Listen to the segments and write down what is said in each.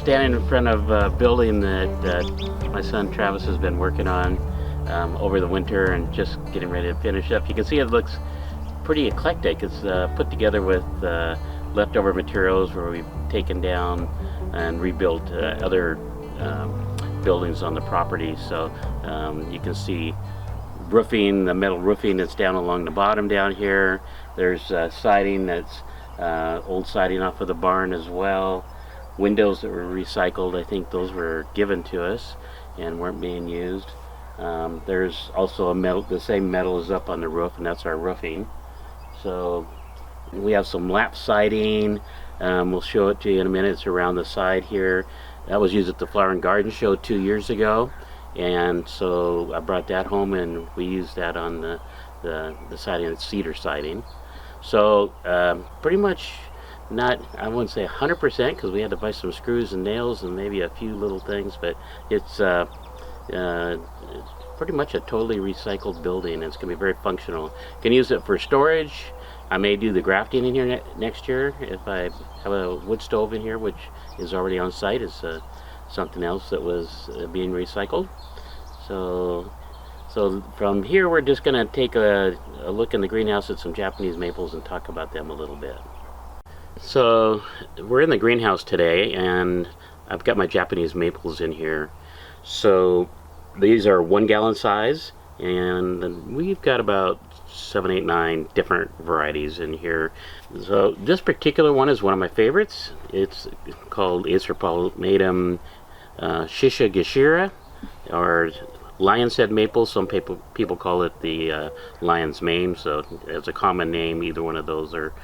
standing in front of a building that my son Travis has been working on over the winter and just getting ready to finish up. You can see it looks pretty eclectic. It's put together with leftover materials where we've taken down and rebuilt other buildings on the property. So you can see roofing, the metal roofing that's down along the bottom down here. There's siding that's old siding off of the barn as well. Windows that were recycled, I think those were given to us and weren't being used. There's also a metal, the same metal is up on the roof, and that's our roofing. So we have some lap siding. We'll show it to you in a minute. It's around the side here. That was used at the Flower and Garden Show 2 years ago, and so I brought that home and we used that on the siding. It's cedar siding. So pretty much not, I wouldn't say 100% because we had to buy some screws and nails and maybe a few little things, but it's pretty much a totally recycled building. It's going to be very functional. You can use it for storage. I may do the grafting in here next year if I have a wood stove in here, which is already on site. It's something else that was being recycled. So from here we're just going to take a look in the greenhouse at some Japanese maples and talk about them a little bit. So we're in the greenhouse today and I've got my Japanese maples in here. So these are 1 gallon size, and we've got about 7, 8, 9 different varieties in here. So this particular one is one of my favorites. It's called Acer palmatum Shishigashira, or lion's head maple. Some people call it the lion's mane, so it's a common name. Either one of those are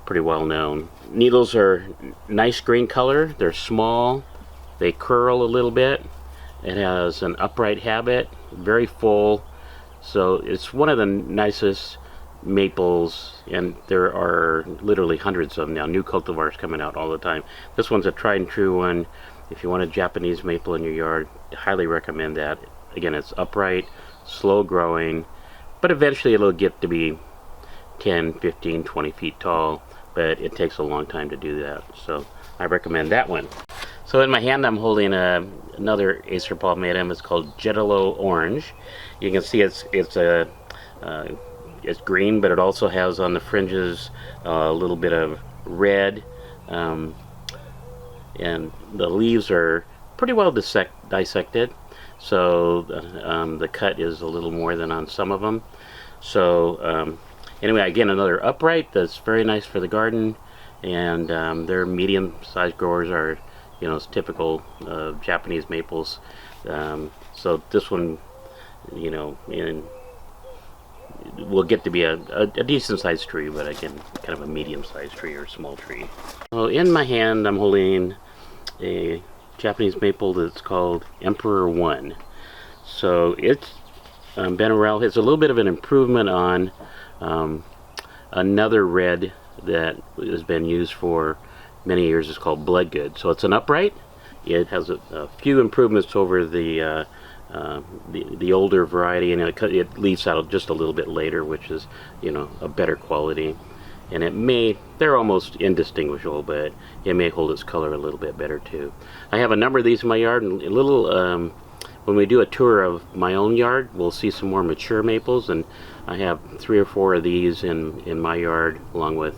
pretty well known. Needles are nice green color. They're small. They curl a little bit. It has an upright habit, very full. So it's one of the nicest maples, and there are literally hundreds of them now. New cultivars coming out all the time. This one's a tried and true one. If you want a Japanese maple in your yard, I highly recommend that. Again, it's upright, slow growing, but eventually it'll get to be 10, 15, 20 feet tall, but it takes a long time to do that. So I recommend that one. So in my hand I'm holding another Acer palmatum. It's called Jeddeloh Orange. You can see it's green, but it also has on the fringes a little bit of red, and the leaves are pretty well dissected. So the cut is a little more than on some of them. So anyway, again, another upright that's very nice for the garden, and their medium-sized growers are, you know, it's typical of Japanese maples. So this one, you know, will get to be a decent sized tree, but again, kind of a medium sized tree or small tree. So in my hand I'm holding a Japanese maple that's called Emperor 1. So it's been around. It's a little bit of an improvement on another red that has been used for many years. Is called Bloodgood. So it's an upright. It has a few improvements over the older variety, and it leaves out just a little bit later, which is, you know, a better quality. And they're almost indistinguishable, but it may hold its color a little bit better too. I have a number of these in my yard, and when we do a tour of my own yard, we'll see some more mature maples, and I have 3 or 4 of these in my yard, along with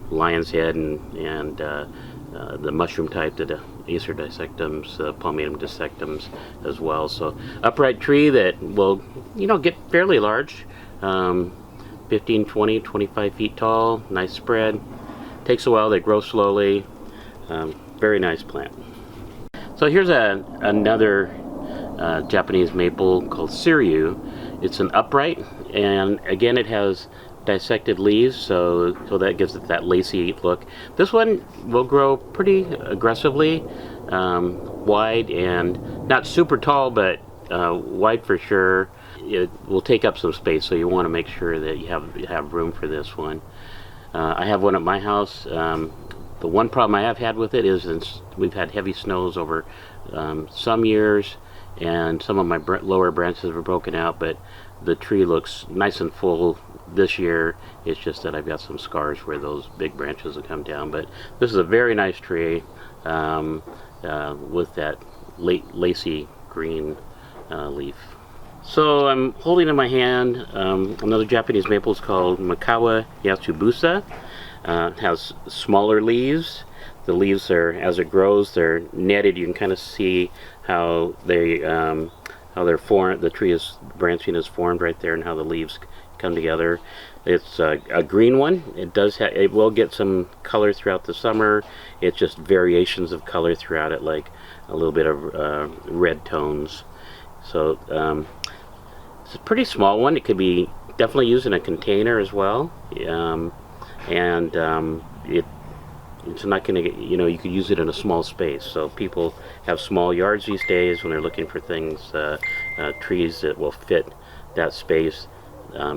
lion's head and the mushroom type, the Acer dissectums, palmatum dissectums as well. So upright tree that will, you know, get fairly large, 15, 20, 25 feet tall, nice spread. Takes a while, they grow slowly. Very nice plant. So here's another Japanese maple called Seiryu. It's an upright, and again it has dissected leaves, so that gives it that lacy look. This one will grow pretty aggressively, wide and not super tall, but wide for sure. It will take up some space, so you want to make sure that you have room for this one. I have one at my house. The one problem I have had with it is we've had heavy snows over some years, and some of my lower branches were broken out, but the tree looks nice and full this year. It's just that I've got some scars where those big branches have come down, but this is a very nice tree. with that lacy green leaf. So I'm holding in my hand another Japanese maple. Is called Makawa Yatsubusa. It has smaller leaves. The leaves are, as it grows, they're netted. You can kind of see how they're formed. The tree is branching is formed right there, and how the leaves come together. It's a green one. It will get some color throughout the summer. It's just variations of color throughout it, like a little bit of red tones. So it's a pretty small one. It could be definitely used in a container as well, it's not going to get, you could use it in a small space. So people have small yards these days when they're looking for things, trees that will fit that space.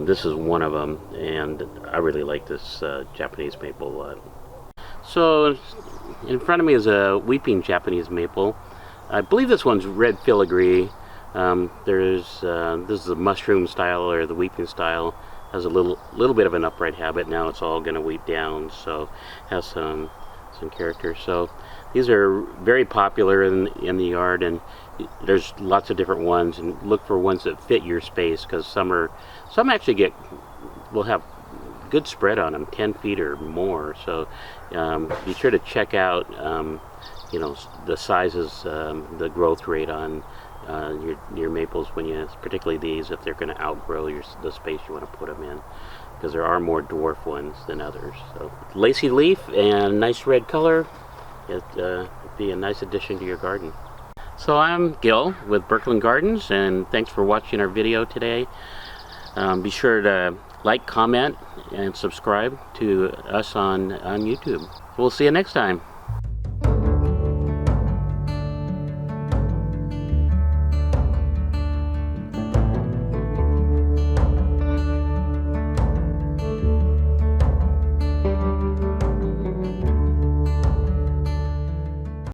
This is one of them, and I really like this Japanese maple. So in front of me is a weeping Japanese maple. I believe this one's Red Filigree. This is the mushroom style, or the weeping style. Has a little bit of an upright habit. Now it's all going to weep down, so has some character. So these are very popular in the yard, and there's lots of different ones. And look for ones that fit your space, because some actually will have good spread on them, 10 feet or more. So be sure to check out the sizes, the growth rate on your maples, particularly these, if they're going to outgrow the space you want to put them in, because there are more dwarf ones than others. So lacy leaf and nice red color. It'd be a nice addition to your garden. So I'm Gil with Burkland Gardens, and thanks for watching our video today. Be sure to like, comment, and subscribe to us on YouTube. We'll see you next time.